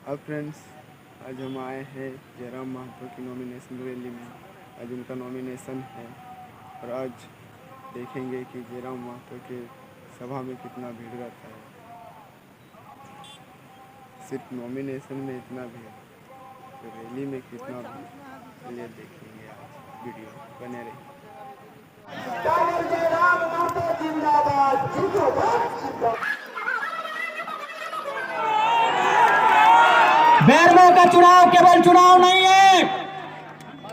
अब फ्रेंड्स, आज हम आए हैं जयराम महतो की नॉमिनेशन रैली में। आज उनका नॉमिनेशन है और आज देखेंगे कि जयराम महतो के सभा में कितना भीड़ रहता है। सिर्फ नॉमिनेशन में इतना भीड़, तो रैली में कितना भीड़, चलिए देखेंगे। आज वीडियो बने रही। बेरमो का चुनाव केवल चुनाव नहीं है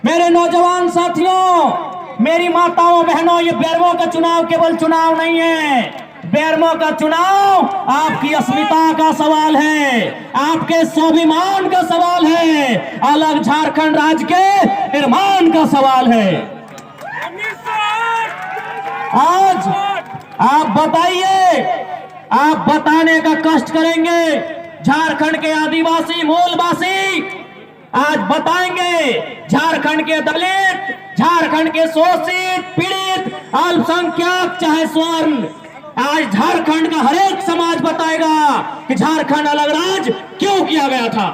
मेरे नौजवान साथियों, मेरी माताओं बहनों, ये बेरमो का चुनाव केवल चुनाव नहीं है। बेरमो का चुनाव आपकी अस्मिता का सवाल है, आपके स्वाभिमान का सवाल है, अलग झारखंड राज्य के निर्माण का सवाल है। आज आप बताइए, आप बताने का कष्ट करेंगे। झारखंड के आदिवासी मूलवासी आज बताएंगे, झारखंड के दलित, झारखंड के शोषित पीड़ित अल्पसंख्यक चाहे स्वर्ण, आज झारखंड का हर एक समाज बताएगा कि झारखंड अलग राज्य क्यों किया गया था।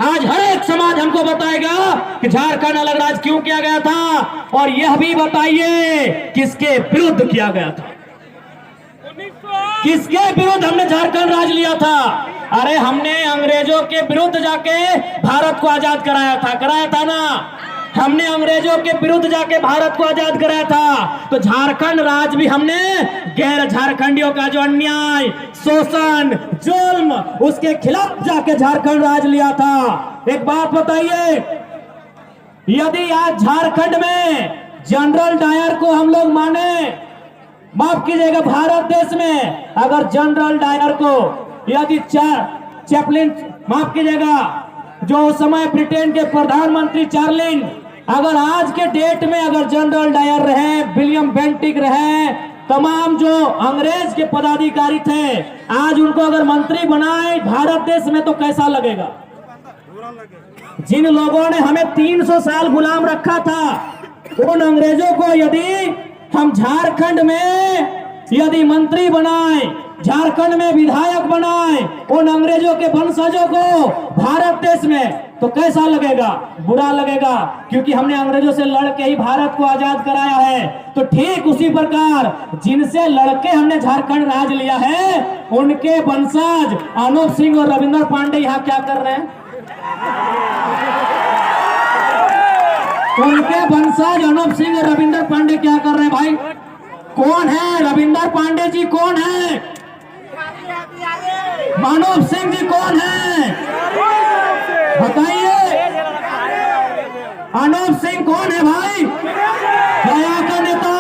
आज हर एक समाज हमको बताएगा कि झारखंड अलग राज्य क्यों किया गया था, और यह भी बताइए किसके विरुद्ध किया गया था, किसके विरुद्ध हमने झारखंड राज्य लिया था। अरे हमने अंग्रेजों के विरुद्ध जाके भारत को आजाद कराया था ना। हमने अंग्रेजों के विरुद्ध जाके भारत को आजाद कराया था, तो झारखंड राज्य भी हमने गैर झारखंडियों का जो अन्याय, शोषण, जुल्म, उसके खिलाफ जाके झारखंड राज्य लिया था। एक बात बताइए, यदि आज झारखंड में जनरल डायर को हम लोग माने, माफ कीजिएगा, भारत देश में अगर जनरल डायर को, यदि चैपलिन, माफ कीजिएगा, जो उस समय ब्रिटेन के प्रधानमंत्री चार्लिन, अगर आज के डेट में अगर जनरल डायर रहे, विलियम बेंटिक रहे, तमाम जो अंग्रेज के पदाधिकारी थे, आज उनको अगर मंत्री बनाए भारत देश में, तो कैसा लगेगा। जिन लोगों ने हमें 300 साल गुलाम रखा था, उन अंग्रेजों को यदि हम झारखंड में यदि मंत्री बनाए, झारखंड में विधायक बनाए, उन अंग्रेजों के वंशजों को भारत देश में, तो कैसा लगेगा, बुरा लगेगा, क्योंकि हमने अंग्रेजों से लड़के ही भारत को आजाद कराया है। तो ठीक उसी प्रकार जिनसे लड़के हमने झारखंड राज लिया है, उनके वंशज अनूप सिंह और रविंदर पांडे यहाँ क्या कर रहे हैं। उनके वंशज अनूप सिंह और रविंदर पांडे क्या कर रहे हैं भाई। कौन है रविंदर पांडे जी, कौन है अनूप सिंह जी, कौन है बताइए। अनूप सिंह कौन है भाई, गया का नेता,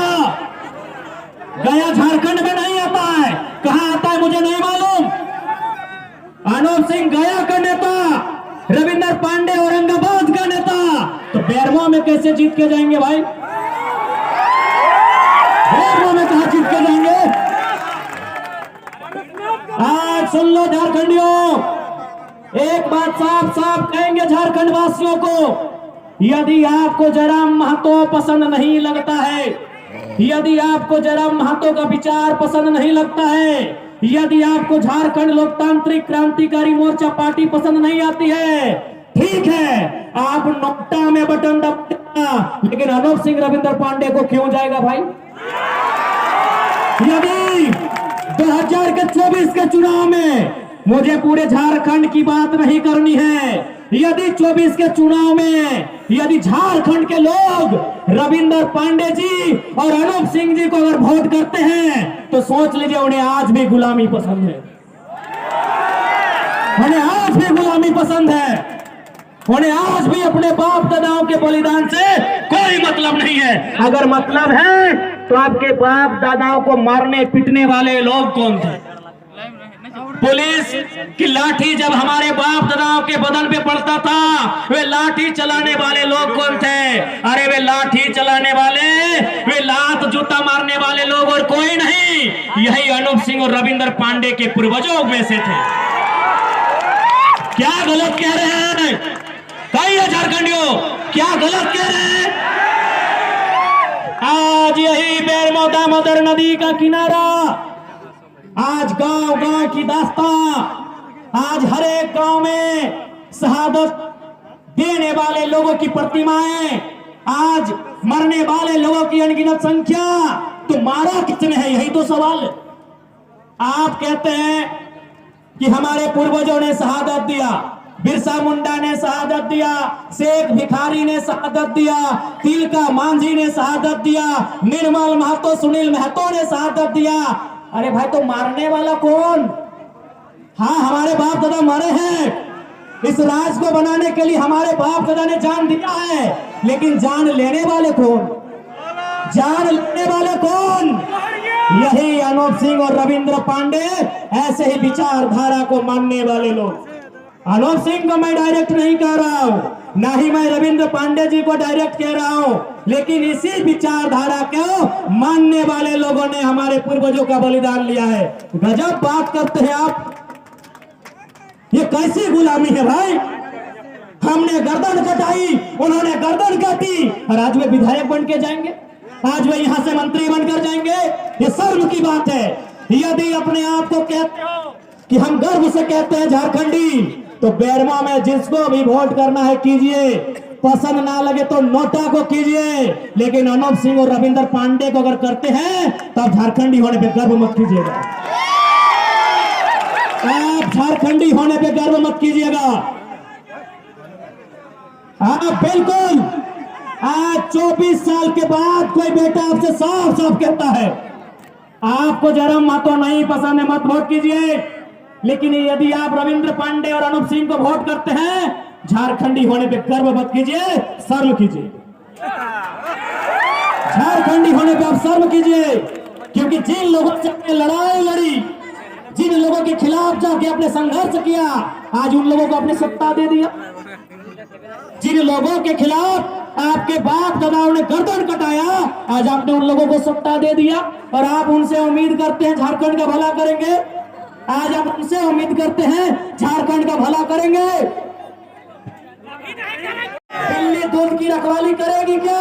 गया झारखंड में नहीं आता है, कहां आता है मुझे नहीं मालूम। अनूप सिंह गया का नेता, रविंदर पांडे औरंगाबाद का नेता, तो बेरमो में कैसे जीत के जाएंगे भाई, बेरमो में कहां जीत के जाएंगे। आज सुन लो झारखंडियों, एक बात साफ साफ कहेंगे झारखंड वासियों को, यदि आपको जयराम महतो पसंद नहीं लगता है, यदि आपको जयराम महतो का विचार पसंद नहीं लगता है, यदि आपको झारखंड लोकतांत्रिक क्रांतिकारी मोर्चा पार्टी पसंद नहीं आती है, ठीक है, आप नोटा में बटन दबाएगा, लेकिन अनूप सिंह रविंदर पांडे को क्यों जाएगा भाई। यदि 2024 के चुनाव में मुझे पूरे झारखंड की बात नहीं करनी है, यदि 24 के चुनाव में यदि झारखंड के लोग रविंदर पांडे जी और अनूप सिंह जी को अगर वोट करते हैं, तो सोच लीजिए उन्हें आज भी गुलामी पसंद है, उन्हें आज भी गुलामी पसंद है, उन्हें आज भी अपने बाप दादाओं के बलिदान से कोई मतलब नहीं है। अगर मतलब है तो आपके बाप दादाओं को मारने पीटने वाले लोग कौन थे। पुलिस की लाठी जब हमारे बाप दादाओं के बदन पे पड़ता था, वे लाठी चलाने वाले लोग कौन थे। अरे वे लाठी चलाने वाले, वे लात जूता मारने वाले लोग और कोई नहीं, यही अनूप सिंह और रविंदर पांडे के पूर्वजों में से थे। क्या गलत कह रहे हैं, कहिए झारखंडियों, क्या गलत कह रहे हैं। आज यही बेरमो दामोदर नदी का किनारा, आज गांव गांव की दास्तां, आज हर एक गांव में शहादत देने वाले लोगों की प्रतिमाएं, आज मरने वाले लोगों की अनगिनत संख्या, तो मारा किसने है, यही तो सवाल है। आप कहते हैं कि हमारे पूर्वजों ने शहादत दिया, बिरसा मुंडा ने शहादत दिया, शेख भिखारी ने शहादत दिया, तिलका मांझी ने शहादत दिया, निर्मल महतो, सुनील महतो ने शहादत दिया। अरे भाई, तो मारने वाला कौन? हाँ, हमारे बाप दादा मरे हैं, इस राज को बनाने के लिए हमारे बाप दादा ने जान दिया है, लेकिन जान लेने वाले कौन? जान लेने वाले कौन? यही अनूप सिंह और रविंद्र पांडे, ऐसे ही विचारधारा को मानने वाले लोग। अनूप सिंह को मैं डायरेक्ट नहीं कह रहा हूँ, ना ही मैं रविंद्र पांडे जी को डायरेक्ट कह रहा हूँ, लेकिन इसी विचारधारा को मानने वाले लोगों ने हमारे पूर्वजों का बलिदान लिया है। गजब बात करते हैं आप, ये कैसी गुलामी है भाई? हमने गर्दन कटाई, उन्होंने गर्दन काटी, और आज वे विधायक बन के जाएंगे, आज वे यहाँ से मंत्री बनकर जाएंगे। ये शर्म की बात है। यदि अपने आप को कहते हो कि हम गर्व से कहते हैं झारखंडी, तो बेरमा में जिसको भी वोट करना है कीजिए, पसंद ना लगे तो नोटा को कीजिए, लेकिन अनूप सिंह और रविंद्र पांडे को अगर करते हैं तब झारखंडी होने पे गर्व मत कीजिएगा। आप झारखंडी होने पे गर्व मत कीजिएगा। हाँ बिल्कुल, आज 24 साल के बाद कोई बेटा आपसे साफ साफ कहता है आपको जरम महतो नहीं पसंद है, मत वोट कीजिए, लेकिन यदि आप रविंद्र पांडे और अनूप सिंह को वोट करते हैं, झारखंडी होने पे गर्व मत कीजिए, शर्म कीजिए। झारखंडी होने पे आप शर्म कीजिए, क्योंकि जिन लोगों से आपने लड़ाई लड़ी, जिन लोगों के खिलाफ जाके आपने संघर्ष किया, आज उन लोगों को आपने सत्ता दे दिया। जिन लोगों के खिलाफ आपके बाप दादाओं ने गर्दन कटाया, आज आपने उन लोगों को सत्ता दे दिया, और आप उनसे उम्मीद करते हैं झारखंड का भला करेंगे। आज आप उनसे उम्मीद करते हैं झारखंड का भला करेंगे। दिल्ली दूध की रखवाली करेगी क्या?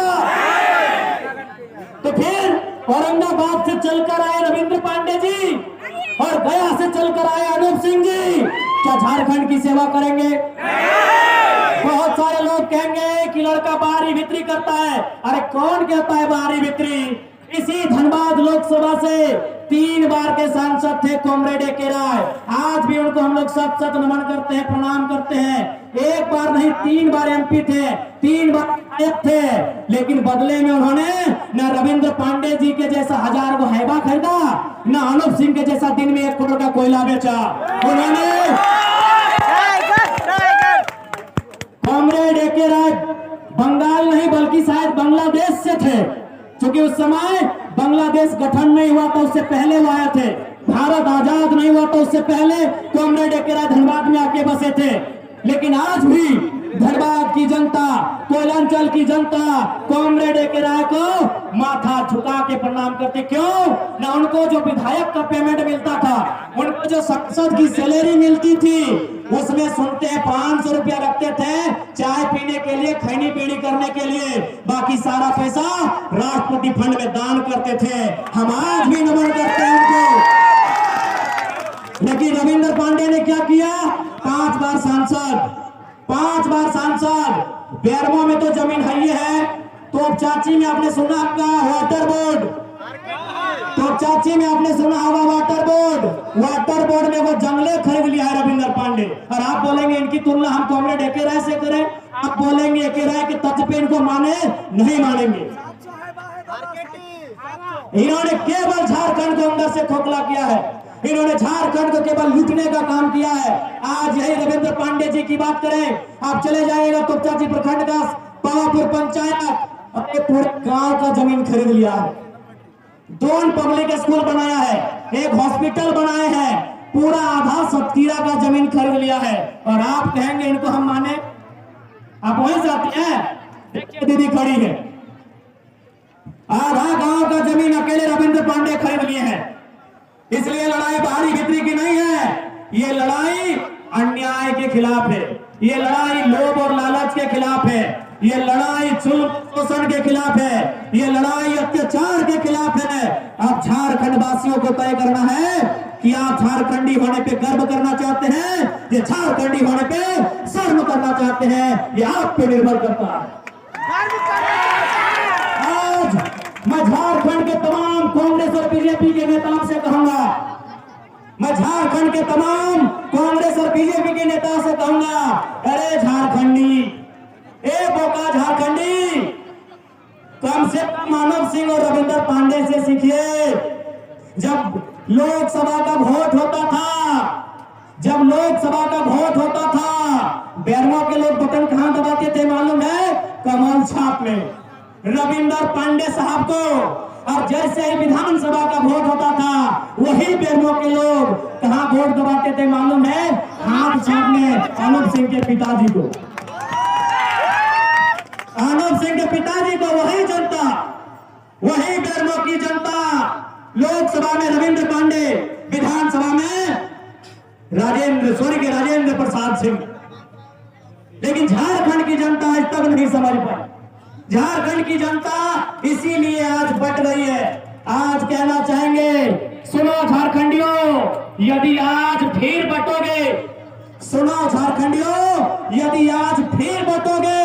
तो फिर औरंगाबाद से चलकर आए रविंद्र पांडे जी और गया से चलकर आए अनूप सिंह जी, क्या झारखंड की सेवा करेंगे? बहुत सारे लोग कहेंगे कि लड़का बाहरी बिक्री करता है। अरे कौन कहता है बाहरी बिक्री? इसी धनबाद लोकसभा से 3 बार के सांसद थे कॉमरेड ए.के. राय, आज भी उनको हम लोग सत सत नमन करते हैं, प्रणाम करते हैं। एक बार नहीं 3 बार एमपी थे, 3 बार विधायक थे, लेकिन बदले में उन्होंने न रविंद्र पांडे जी के जैसा 1000 को हैबा खरीदा, न अनूप सिंह के जैसा दिन में 1 करोड़ का कोयला बेचा। उन्होंने कॉमरेड ए.के. राय बंगाल नहीं बल्कि शायद बांग्लादेश से थे, क्योंकि उस समय बांग्लादेश गठन नहीं हुआ था, उससे पहले वो आए थे। भारत आजाद नहीं हुआ था, उससे पहले कॉमरेड ए.के. राय धनबाद में आके बसे थे। लेकिन आज भी धनबाद की जनता, कोयलांचल की जनता कॉमरेड ए.के. राय को माथा झुका के प्रणाम करते। क्यों? ना उनको जो विधायक का पेमेंट मिलता था, उनको जो संसद की सैलरी मिलती थी, उसमें सुनते हैं 500 रुपया रखते थे चाय पीने के लिए, खैनी पीनी करने के लिए, बाकी सारा पैसा राष्ट्रपति फंड में दान करते थे। हम आज भी नमन करते हैं उनको। लेकिन रविंद्र पांडे ने क्या किया? 5 बार सांसद, 5 बार सांसद। बेरमो में तो जमीन है, तो चाची में आपने सुना आपका वाटर बोर्ड, तो चाची में आपने सुना होगा वाटर बोर्ड, वाटर बोर्ड में वो जंगले खरीद लिया है रविंद्र पांडे। और आप बोलेंगे इनकी तुलना हम कॉमरेड ए.के. राय से करें? आप बोलेंगे ए.के. राय के तर्ज पे इनको माने? नहीं मानेंगे। इन्होंने केवल झारखंड को अंदर से खोखला किया है, इन्होंने झारखंड को केवल लूटने का काम किया है। आज यही रविंद्र पांडे जी की बात करें, आप चले जाइएगा तो चाची प्रखंड का पावापुर पंचायत अपने पूरे गांव का जमीन खरीद लिया है, 2 पब्लिक स्कूल बनाया है, 1 हॉस्पिटल बनाए हैं, पूरा आधा सतकीरा का जमीन खरीद लिया है। और आप कहेंगे इनको हम माने? आप वहीं जाते हैं, देखिए दीदी खड़ी है, आधा गांव का जमीन अकेले रविंद्र पांडे खरीद लिए हैं। इसलिए लड़ाई बाहरी बिक्री की नहीं है, ये लड़ाई अन्याय के खिलाफ है, ये लड़ाई लोभ और लालच के खिलाफ है। ये लड़ाई जुल्म शोषण के खिलाफ है, ये लड़ाई अत्याचार के खिलाफ है। अब झारखंड वासियों को तय करना है कि आप झारखंडी होने पे गर्व करना चाहते हैं या झारखंडी होने पे शर्म करना चाहते हैं, ये आप पे निर्भर करता है। आज मैं झारखंड के तमाम कांग्रेस और बीजेपी के नेताओं से कहूंगा, मैं झारखंड के तमाम कांग्रेस और बीजेपी के नेताओं से कहूंगा, अरे झारखंडी, ए बोका झारखंडी, कम से कम मानव सिंह और रविंदर पांडे से सीखिए। जब लोकसभा का वोट होता था, जब लोकसभा का वोट होता था, बेरमो के लोग बटन कहां दबाते थे मालूम है? कमल छाप में। रविंदर पांडे साहब को, और जैसे ही विधानसभा का वोट होता था, वही बेरमो के लोग कहां वोट दबाते थे मालूम है? हाथ छाप में अनुप सिंह के पिताजी को। अनुप सिंह के पिताजी को वही जनता, वही बेरमो की जनता, लोकसभा में रविंद्र पांडे, विधानसभा में राजेंद्र प्रसाद सिंह। लेकिन झारखंड की जनता आज तक नहीं समझ पाई। झारखंड की जनता इसीलिए आज बट गई है। आज कहना चाहेंगे, सुनो झारखंडियों, यदि आज फिर बटोगे, सुनो झारखंडियों, यदि आज फिर बटोगे,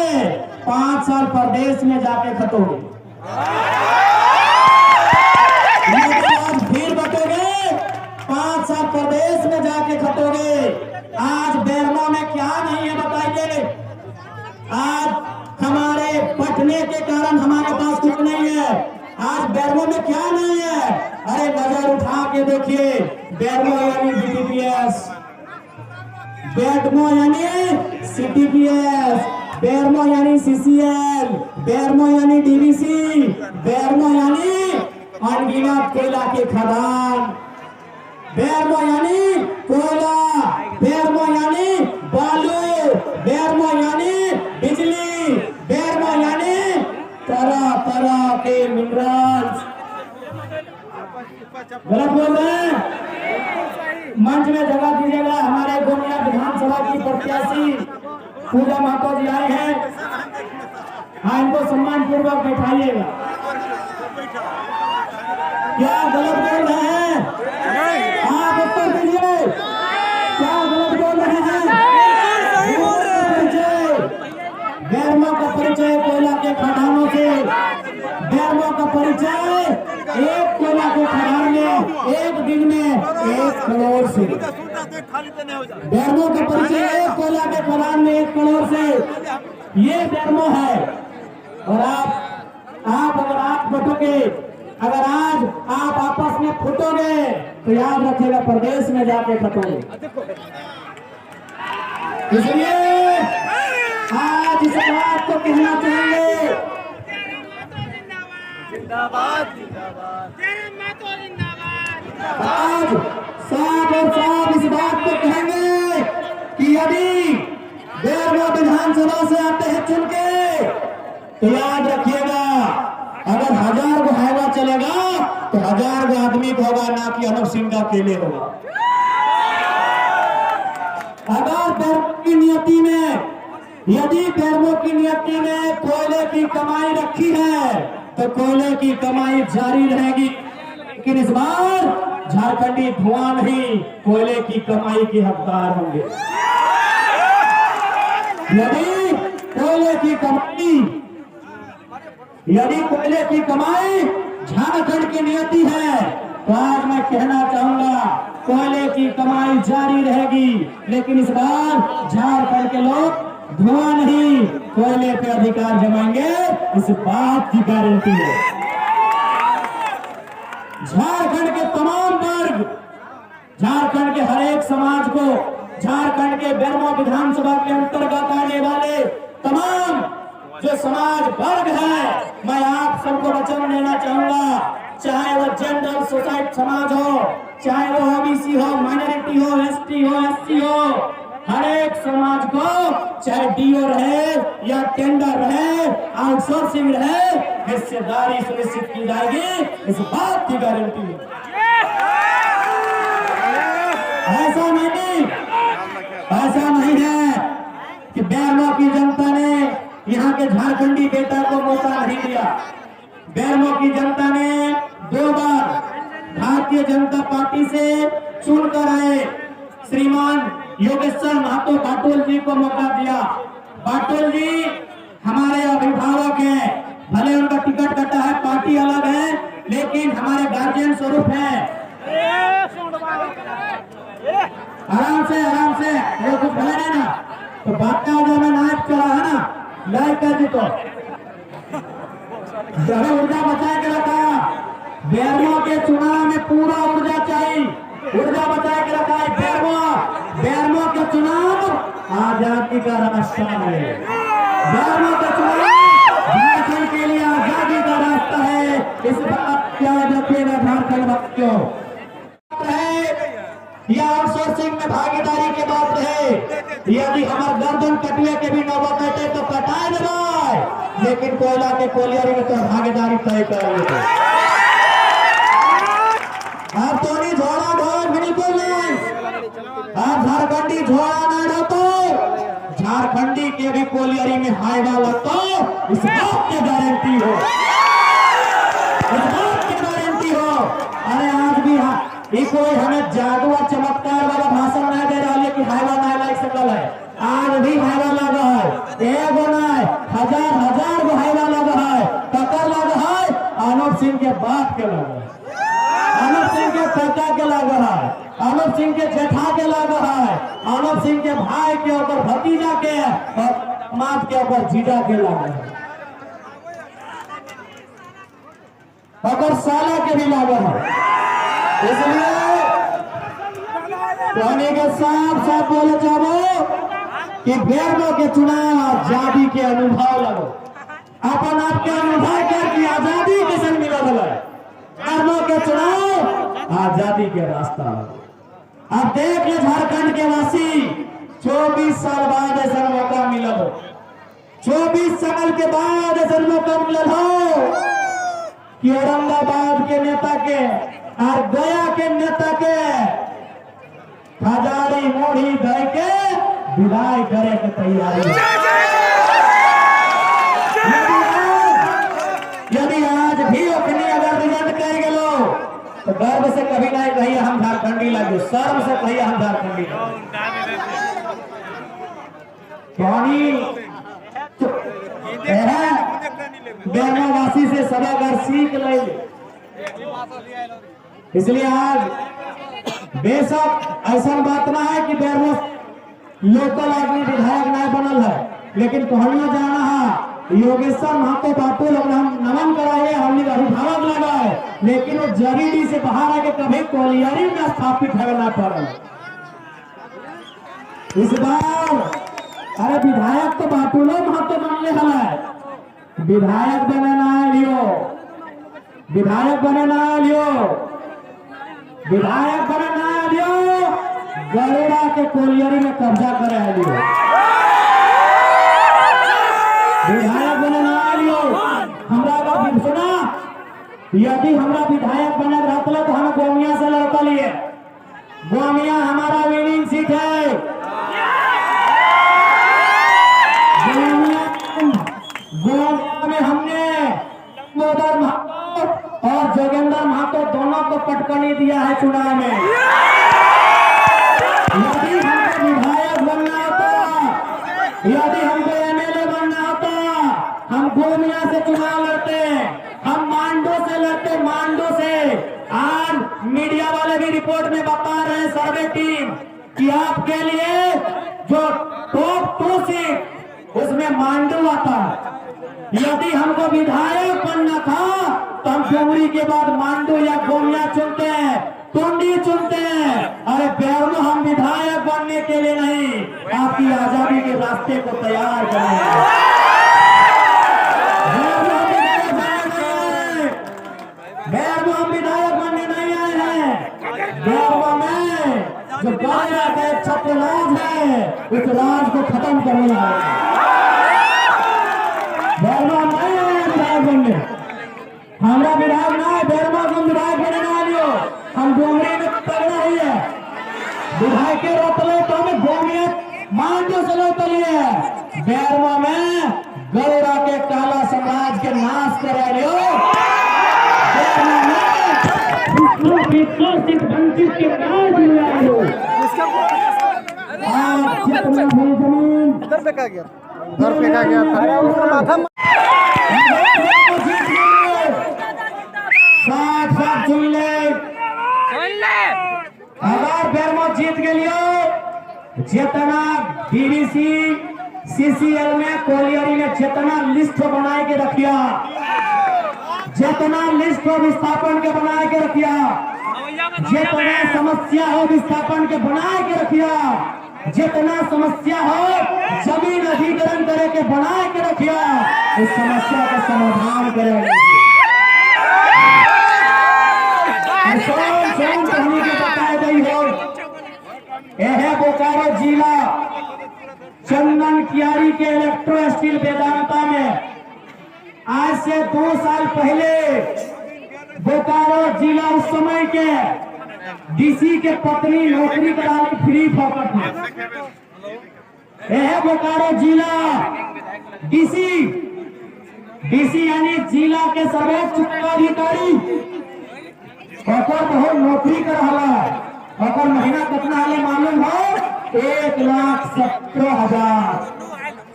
5 साल परदेश में जाके खटोगे। यदि आज फिर बटोगे, 5 साल परदेश में जाके खटोगे। आज बेरमो में क्या नहीं है बताइए? आज हमारे बटने के कारण हमारे पास कुछ नहीं है। आज बेरमो में क्या नहीं है? अरे नजर उठा के देखिए, बेरमो यानी बीटीपीएस, बेरमो यानी सीटीपीएस, बेरमो यानी सीसीएल, बेरमो यानी डीवीसी, बेरमो यानी अनगिनत कोयला के खदान, बेरमो यानी कोयला, बेरमो यानी बालू, बेरमो यानी बिजली, बेरमो यानी तरह तरह के मिनरल्स। गलत बोल रहे हैं? मंच में जगह दीजिएगा। हमारे गोमिया विधानसभा की प्रत्याशी पूजा महतो जी आए हैं, हाँ, इनको सम्मान पूर्वक बैठाइएगा। क्या गलत बोल रहे हैं? आप उत्तर दीजिए, क्या गलत बोल रहे हैं? बेरमो का परिचय कोयला के खदानों से, बेरमो का परिचय एक कोयला के खदान में एक दिन में 1 करोड़ से, बेरमो का परिचय एक कोयला के खदान में 1 करोड़ से, ये बेरमो है। और आप अगर आप बटोगे, अगर आज आप आपस में फूटोगे, तो याद रखिएगा प्रदेश में जाके खटोगे। इसलिए आज इस बात को कहना चाहेंगे, जिंदाबाद जिंदाबाद, आज साफ और साफ इस बात को कहेंगे कि यदि बेरमो विधानसभा से आते हैं चुन के, तो याद रखिएगा, अगर 1000 को हाईवा चलेगा तो 1000 को आदमी को होगा, ना कि अनुप सिंह का अकेले होगा। अगर बेरमो की नियति में, यदि बेरमो की नियति में कोयले की कमाई रखी है, तो कोयले की कमाई जारी रहेगी। लेकिन इस बार झारखंडी धुआं नहीं, कोयले की कमाई के हकदार होंगे। यदि कोयले की कमाई, यदि कोयले की कमाई झारखंड की नियति है, तो आज मैं कहना चाहूंगा, कोयले की कमाई जारी रहेगी। लेकिन इस बार झारखंड के लोग धुआं नहीं, कोयले पे अधिकार जमाएंगे, इस बात की गारंटी है। झारखंड के तमाम वर्ग, झारखंड के हर एक समाज को, झारखंड के बेरमो विधानसभा के अंतर्गत आने वाले तमाम जो समाज वर्ग है, मैं आप सबको वचन देना चाहूंगा, चाहे वो जनरल सोसाइटी समाज हो, चाहे वो ओबीसी हो, माइनॉरिटी हो, एसटी हो, एससी हो, हर एक समाज को, चाहे डीओ रहे या टेंडर रहे, आउटसोर्सिंग रहे, हिस्सेदारी सुनिश्चित की जाएगी, इस बात की गारंटी है। ऐसा नहीं है कि बेरमो की जनता ने यहाँ के झारखंडी बेटा को मौका नहीं दिया। बेरमो की जनता ने 2 बार भारतीय जनता पार्टी से चुनकर आए श्रीमान योगेश्वर महतो बाटुल जी को मौका दिया। बाटुल जी हमारे अभिभावक हैं, भले उनका टिकट कटा है, पार्टी अलग है, लेकिन हमारे गार्जियन स्वरूप है। आराम से ये कुछ भले नहीं ना, तो बात का जो मैं नायक चला है ना, लाइक कर दी तो ऊर्जा बचा के रखा। बेरमो के चुनाव में पूरा ऊर्जा चाहिए, ऊर्जा बचा के रखा है। बेरमो के चुनाव आजादी का रास्ता है। बेरमो का चुनाव झारखंड के लिए आजादी का रास्ता है। इस बात याद रखिएगा झारखंड वासियों। यह आउटसोर्सिंग में भागीदारी के बात है। यदि हमारे गर्दन कटुए के भी नौबत कटे तो कटाए देवाए, लेकिन कोयला के कोलियरी में तो भागीदारी तय करेंगे। आप तो नहीं झोड़ा ढोल बिल्कुल नहीं, आप झारखंडी झोड़ा ना ढो, झारखंडी के भी कोलियरी में हाईवा लगतो, इस बात की गारंटी हो, इस बात की गारंटी हो। अरे आज भी ये कोई हमें जादू और चमत्कार वाला भाषण नहीं दे रहा है कि हाईवा नहीं लाइक सकल है। आज भी हाईवा लगा है, एगो नहीं हजार गो हाईवा लगा है। ककर लगा है? अनूप सिंह के बाप के लगा है, अनूप सिंह के काका के लगा है, अनूप सिंह के जेठा के लगा है, अनूप सिंह के भाई के ऊपर भतीजा के और मात के ऊपर जीजा के लगा है, अगर साला के भी लगा है। इसलिए कहने के साफ बोले चाहो कि बेरमो के चुनाव आजादी के अनुभव लगो, अपन आपके अनुभव क्या कि आजादी कैसे मिला है। बेरमो के चुनाव आजादी के रास्ता। अब देख ले झारखंड के वासी, 24 साल बाद ऐसा मौका मिला हो, 24 साल के बाद ऐसा मौका मिला हो कि औरंगाबाद के नेता के और गया के नेता के हजारी मोड़ी धर के विदाई करे के तैयारी। यदि आज भी अपनी अगर रिजल्ट कर गलो तो गर्व से कभी नहीं कहिए हम झारखंडी लगे, शर्म से कहिए हम झारखंडी बेरमो वासी से सब अगर सीख ले। इसलिए आज बेशक ऐसा बात ना है कि बेरमो लोकल आदमी विधायक नहीं बनल है, लेकिन कहना जाना है योगेश्वर महतो बाटुल हम नमन कराए, हमने अभिभावक लगाए, लेकिन वो जरीडी से बाहर आके कभी कोलियरी में स्थापित होना पड़ा। इस बार अरे विधायक तो बाटुलो महतो बनने वाला है, विधायक बने ना लियो, विधायक बने ना लियो, विधायक बने ना लियो, गरुड़ा के कोलियरी में कब्जा करे लियो, विधायक बने ना लियो। हमरा बात सुना, यदि हमरा विधायक बने रहता तो हम गोमिया से लड़ता लिए, गोमिया हमारा विनिंग सीट है। गोमिया में हमने और जोगेंद्र महतो दोनों को पटकनी दिया है चुनाव में। यदि हमको विधायक बनना होता, यदि हमको एमएलए बनना होता, हम गोमिया से चुनाव लड़ते, हम मांडो से लड़ते, मांडो से। आज मीडिया वाले भी रिपोर्ट में बता रहे हैं सर्वे टीम कि आपके लिए जो टॉप 2 सीट उसमें मांडो आता। यदि हमको विधायक बनना था तो हम डुमरी के बाद मांडू या गोमिया चुनते हैं, टुंडी चुनते हैं। अरे बेरमो हम विधायक बनने के लिए नहीं, आपकी आजादी के रास्ते को तैयार करेंगे। बेरमो हम विधायक बनने नहीं आए हैं। बेरमो में जो गाया का एक छत्र राज है, उस राज को खत्म करने आए। बेरमो नहीं आए विधायक बनने, हमारा विधायक ना है, बेरमो को विधायक बने ना लियो। हम डोंगरी में तगड़ा ही है, विधायक के रोतले तो हमें गोमिया मांडो से रोतली है। बेरमो में गौड़ा के काला समाज के नाश करे वंचित के नाश आज जितना भी जमीन घर फेंका गया था उसका माथा साथ सुन ले अगर बेरमो जीत गलियो जितना डीवीसी सीसीएल में कोलियरी ने जितना लिस्ट बनाए के रखिया, जितना लिस्ट हो विस्थापन के बनाए के रखिया, जितना समस्या हो विस्थापन के बनाए के रखिया, जितना समस्या हो जमीन अधिग्रहण करे के बनाए के रखिया, इस समस्या का समाधान करेंगे। कहनी के बताए गई हो यह बोकारो जिला चंदन कियारी के इलेक्ट्रो स्टील वेदांता में आज से 2 साल पहले बोकारो जिला उस समय के डीसी के पत्नी नौकरी कराने फ्री फोकट में यह बोकारो जिला डीसी यानी जिला के सर्वोच्च पदाधिकारी और बहुत नौकरी कर रहा और महीना कितना हाले मालूम हो 1,17,000।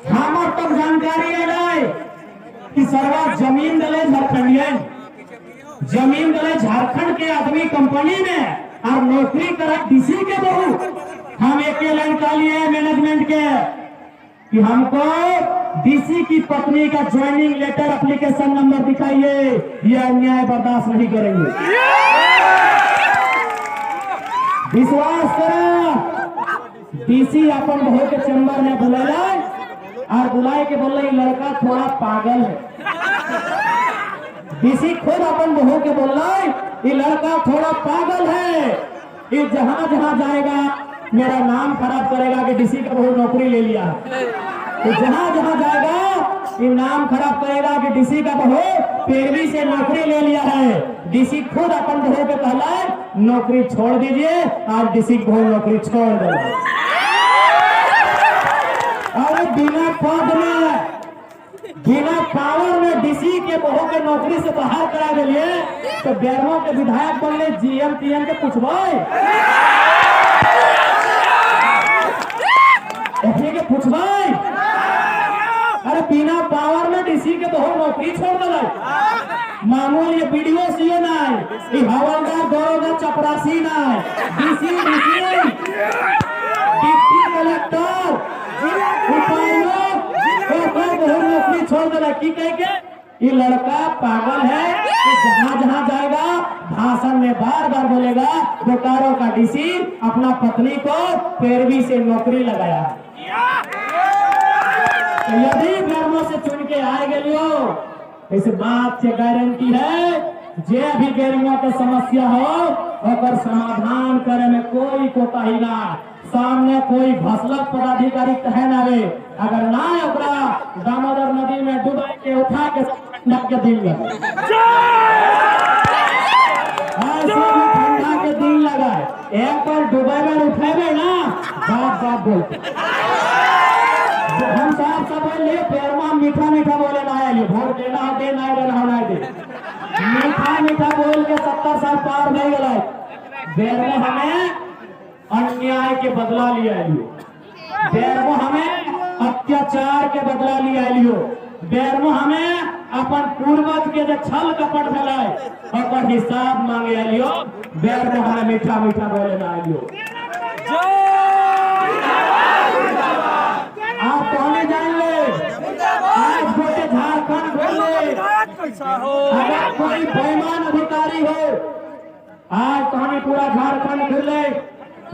हमार तक जानकारी है कि सरवा जमीन दले झारखंडियन जमीन दले झारखंड के आदमी कंपनी में और नौकरी करा डीसी के बहू हम एक लाइन का लिए मैनेजमेंट के कि हमको डीसी की पत्नी का ज्वाइनिंग लेटर एप्लीकेशन नंबर दिखाइए, यह अन्याय बर्दाश्त नहीं करेंगे। विश्वास करो डीसी अपन बहू के चैम्बर में बुलाया और बुलाए के बोल लड़का थोड़ा पागल है। डीसी खुद अपन बहू के बोल रहा है ये लड़का थोड़ा पागल है, ये जहां जहां जाएगा मेरा नाम खराब करेगा कि डीसी का बहू नौकरी ले लिया। तो जहां जहां जाएगा ये नाम खराब करेगा कि डीसी का बहू पैरवी से नौकरी ले लिया है। डीसी खुद अपन बहू के कहला है नौकरी छोड़ दीजिए और डीसी की बहू नौकरी छोड़ दो। और बिना पद में बिना पावर में डीसी के बहू के नौकरी से बाहर करा दिए तो बेरमो के विधायक बनले जीएम पीएम के पूछवाई पूछवाई अरे बिना पावर में डीसी के बहू नौकरी छोड़ दिला। मामूल ये वीडियो सीए ना ये हवलदार दरोगा चपरासी ना डीसी डिप्टी कलेक्टर बहू नौकरी छोड़ दिला की कह के ये लड़का पागल है कि जहां जहां जाएगा भाषण में बार बार बोलेगा बोकारो का डीसी अपना पत्नी को पैरवी से नौकरी लगाया। तो यदि बेरमो से चुन के आए गलियो इस बात से गारंटी है जे भी बेरमो के समस्या हो और समाधान करे में कोई कोताही ना, सामने कोई भसलक पदाधिकारी कहे ना रे अगर ना ओकरा दामोदर नदी में डुबा के उठा के नक के दिन लगे ठंडा के दिन लगा एक बार डुबेबे उठेबे ना बात बात बोलते हम साहब सब बोले बेरमा मीठा मीठा बोले ना आए वोट देना दे ना रहना दे मीठा मीठा बोल के 70 साल पार नहीं गए। बेरमा हमें अन्याय के बदला लिया लियो, बेरमा हमें अत्याचार के बदला लिया लियो, बेरमा हमें अपन पूर्वज के जो छल कपट भलाए और हिसाब मांगे लियो। बेरमा हमें मीठा मीठा बोले ना लियो। आप कौन जान ले आज गोटे झारखंड बोले अगर कोई बेईमान अधिकारी हो आज कहानी पूरा झारखंड खुले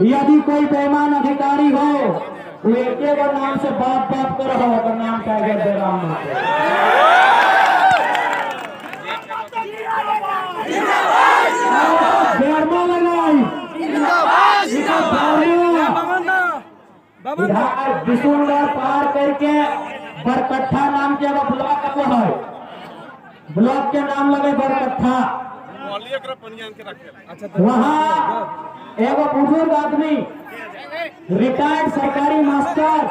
यदि कोई बेईमान अधिकारी हो वो एक नाम से बात बात कर रहा होगा नाम टाइगर बेराम बेरमा लगाई बिशुनगढ़ पार करके बरकट्ठा नाम के ब्लॉक है, ब्लॉक के नाम लगे बरकट्ठा। वहाँ एगो बुजुर्ग आदमी रिटायर्ड सरकारी मास्टर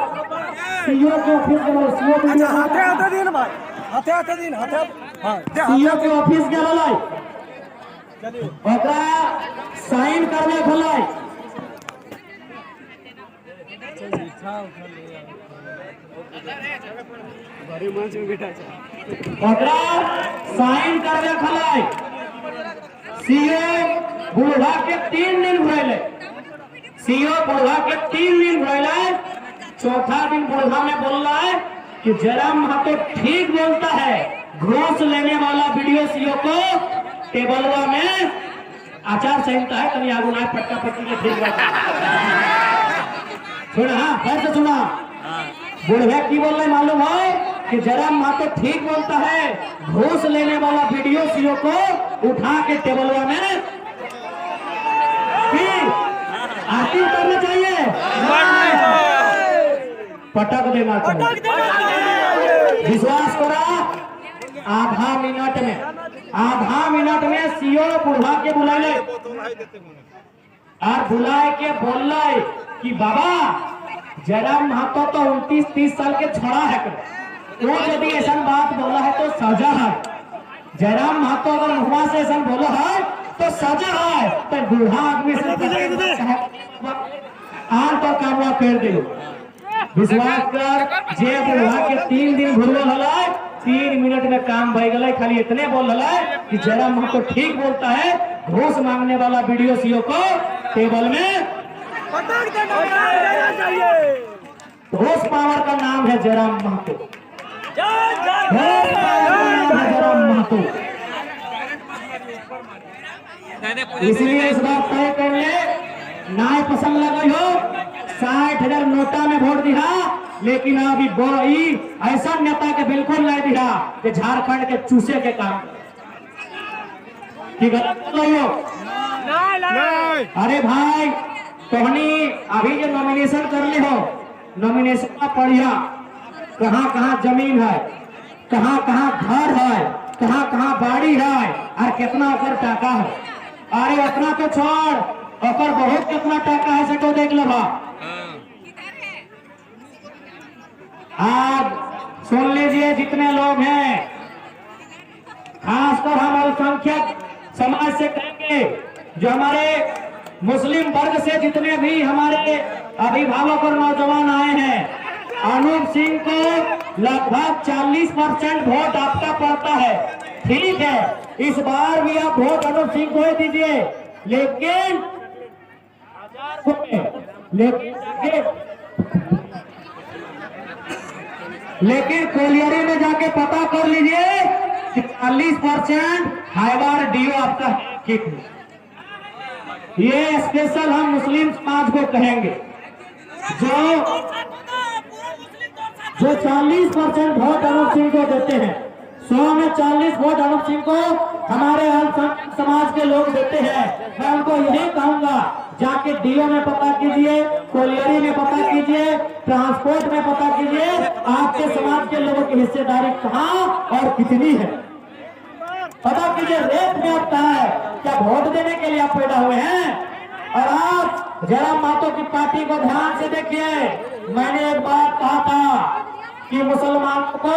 सीओ के ऑफिस के बोलो सीओ वीडियो हाथे हाथे दिन भाई हाथे दिन हाथे हां सीओ के ऑफिस के बोलो ओकरा साइन करने भलाई बड़ी मंच में बैठा ओकरा साइन करने भलाई सीओ बुढ़ा के 3 दिन भरले सीओ बुढ़ा के 3 दिन भरले चौथा दिन बुढ़ा में बोल रहा है कि जयराम महतो ठीक बोलता है घूस लेने वाला वीडियो सीओ को टेबलवा में आचार संहिता है कभी आगू ना पटका पटकी के ठीक सुना हाँ फिर से सुना बुढ़िया की बोल रहे मालूम है कि जयराम महतो ठीक बोलता है घूस लेने वाला वीडियो सीओ को उठा के टेबलवा में आरती करना चाहिए पटक देना चाहिए विश्वास करा आधा मिनट में सीओ बुढ़ा के बुलाए और बुलाए के बोल कि बाबा जयराम महतो तो 29-30 साल के छोड़ा है वो यदि ऐसा बात बोला है तो सजा है जयराम महतो अगर मुआ से ऐसा बोला है तो सजा है तो बूढ़ा आदमी से आन तो कामवा कर दे विश्वास कर जे बुढ़ा के 3 दिन घुरल हला 3 मिनट में काम भई गए खाली इतने बोल रहा है कि जयराम महतो ठीक बोलता है घूस मांगने वाला वीडियो सीओ को टेबल में घोष पावर का नाम है जयराम महतो जयराम महतो इसलिए इस बार तय कर ले नाय पसंद लगे हो 60,000 नोटा में वोट दिया लेकिन अभी ऐसा नेता के बिल्कुल नहीं दिया कि झारखंड के चूसे के काम की गलत हो अरे भाई तोहनी अभी जो नॉमिनेशन कर ले हो नॉमिनेशन में पढ़िया कहाँ जमीन है कहाँ घर है कहाँ बाड़ी है और कितना ओकर टाका है अरे अपना तो छोड़ ओकर बहुत कितना टाका है से तो देख लो आज सुन लीजिए जितने लोग हैं खासकर हम अल्पसंख्यक समाज से कहेंगे जो हमारे मुस्लिम वर्ग से जितने भी हमारे अभिभावक और नौजवान आए हैं अनूप सिंह को लगभग 40% वोट आपका पड़ता है ठीक है इस बार भी आप वोट अनूप सिंह को दीजिए लेकिन कोलियरी में जाके पता कर लीजिए कि 40% हाईवार डीओ आपका कितना ये स्पेशल हम मुस्लिम समाज को कहेंगे जो 40% वोट अनूप सिंह को देते हैं 100 में 40 वोट अनूप सिंह को हमारे अल्पसंख्यक समाज के लोग देते हैं मैं उनको यही कहूंगा जाके डीओ में पता कीजिए कोलियरी में पता कीजिए ट्रांसपोर्ट में पता कीजिए आपके समाज के लोगों की हिस्सेदारी कहाँ और कितनी है पता कीजिए रेट में आप कहा है क्या वोट देने के लिए आप पैदा हुए हैं और आप जयराम महतो की पार्टी को ध्यान से देखिए मैंने एक बात कहा था कि मुसलमानों को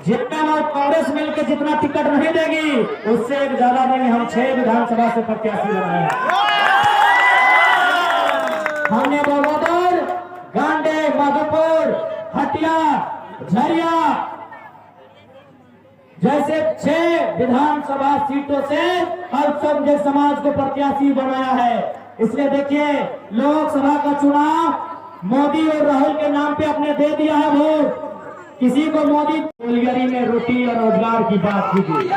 जेपीएम और कांग्रेस मिलकर जितना टिकट नहीं देगी उससे एक ज्यादा देंगे हम 6 विधानसभा से प्रत्याशी लगाए हमने बगोदर गांडे मधुपुर हटिया झरिया जैसे 6 विधानसभा सीटों से अल्पसंख्यक समाज को प्रत्याशी बनाया है इसलिए देखिए लोकसभा का चुनाव मोदी और राहुल के नाम पे अपने दे दिया है वोट किसी को मोदी कोलियरी में रोटी और रोजगार की बात कीजिए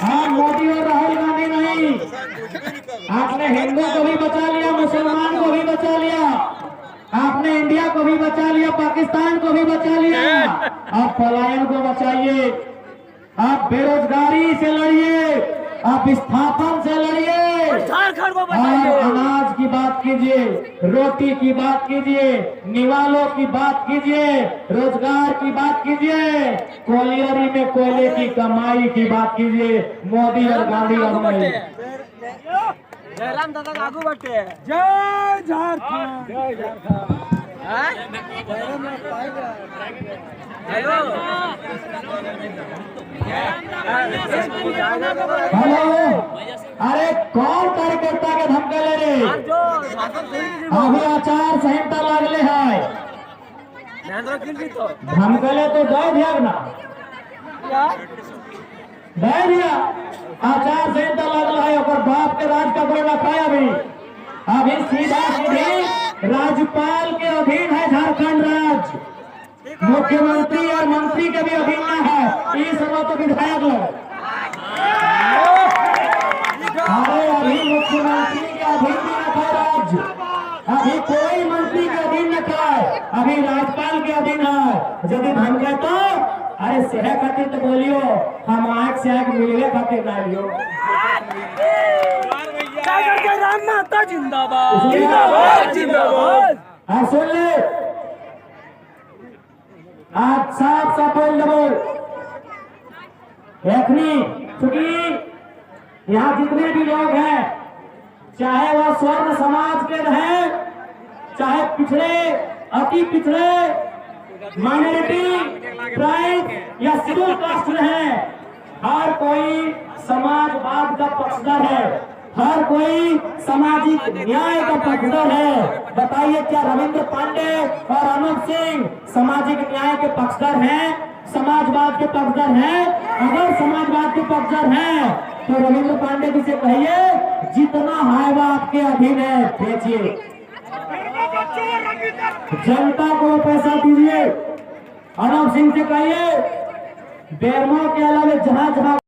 हाँ मोदी और राहुल गांधी नहीं आपने हिंदू को भी बचा लिया मुसलमान को भी बचा लिया आपने इंडिया को भी बचा लिया पाकिस्तान को भी बचा लिया आप पलायन को बचाइए आप बेरोजगारी से लड़िए आप विस्थापन से लड़िए और अनाज की बात कीजिए रोटी की बात कीजिए निवालों की बात कीजिए रोजगार की बात कीजिए कोलियरी में कोयले की कमाई की बात कीजिए मोदी और गांधी और नहीं जयराम दादा आगू बढ़ते हैं जय झारखंड हेलो, अरे कौन कार्यकर्ता के धमके ले रे? अभी आचार संहिता लागले है, धमकले तो दे दिया ना, दे दिया। आचार संहिता लागल है, और बाप के राज का कोई ना खाया अभी सीधा सीधी राज्यपाल के अधीन है झारखंड राज्य, मुख्यमंत्री और मंत्री के भी अधीन न है, इस तो विधायक लोग। अरे अभी मुख्यमंत्री के अधीन भी न था राज्य, अभी कोई मंत्री के अधीन न था, अभी राज्यपाल के अधीन है। यदि धमके तो अरे सेह खातिर तो बोलियो, हम आग से आग मिलवे खातिर ना लियो। राम माता जिंदाबाद जिंदाबाद जिंदाबाद। हाँ सुन ले, आज साफ साफ बोल दो, क्योंकि यहाँ जितने भी लोग हैं, चाहे वह स्वर्ण समाज के रहे, चाहे पिछड़े, अति पिछड़े, माइनॉरिटी, ट्राइब या शेड्यूल कास्ट रहे, हर कोई समाजवाद का पक्षधर है, हर कोई सामाजिक न्याय का पक्षधर है। बताइए, क्या रविंद्र पांडे और अनूप सिंह सामाजिक न्याय के पक्षधर हैं, समाजवाद के पक्षधर हैं? अगर समाजवाद के पक्षधर हैं तो रविंद्र पांडे जी से कहिए, जितना है वो आपके अधीन है, बेचिए, जनता को पैसा दीजिए। अनूप सिंह से कहिए, बेरमो के अलावा जहां जहां